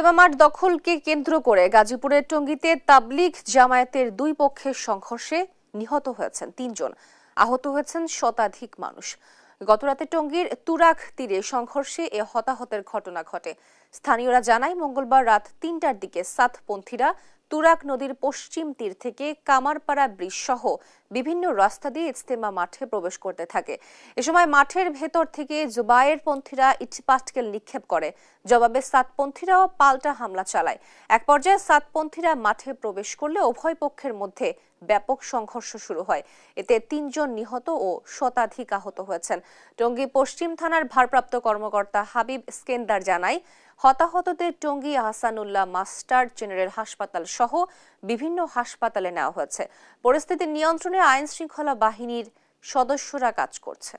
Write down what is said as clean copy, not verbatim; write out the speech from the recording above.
ইজতেমা মাঠ দখলকে কেন্দ্র করে গাজীপুরের টঙ্গীতে তাবলিগ জামায়াতের দুই পক্ষের সংঘর্ষে নিহত হয়েছেন ৩ জন, আহত হয়েছেন শতাধিক মানুষ। গতরাতে টঙ্গীর তুরাগ তীরে সংঘর্ষে এ হতাহতের ঘটনা ঘটে। স্থানীয়রা জানায়, মঙ্গলবার রাত ৩টার দিকে সাতপন্থীরা তুরাগ নদীর পশ্চিম তীর থেকে কামারপাড়া ব্রিজ সহ বিভিন্ন রাস্তা দিয়ে ইজতেমা মাঠে প্রবেশ করতে থাকে। এ সময় মাঠের ভেতর থেকে জুবায়েরপন্থীরা ইটপাটকেল নিক্ষেপ করে। জবাবে সাতপন্থীরাও পাল্টা হামলা চালায়। এক পর্যায়ে সাতপন্থীরা মাঠে প্রবেশ করলে উভয় পক্ষের মধ্যে ব্যাপক সংঘর্ষ শুরু হয়। এতে ৩ জন নিহত ও শতাধিক আহত হয়েছেন। টঙ্গী পশ্চিম থানার ভারপ্রাপ্ত কর্মকর্তা হাবিব স্কেন্দার জানায়, হতাহতদের টঙ্গী আহসানুল্লাহ মাস্টার জেনারেল হাসপাতাল সহ বিভিন্ন হাসপাতালে নেওয়া হয়েছে। পরিস্থিতি নিয়ন্ত্রণে আইন শৃঙ্খলা বাহিনীর সদস্যরা কাজ করছে।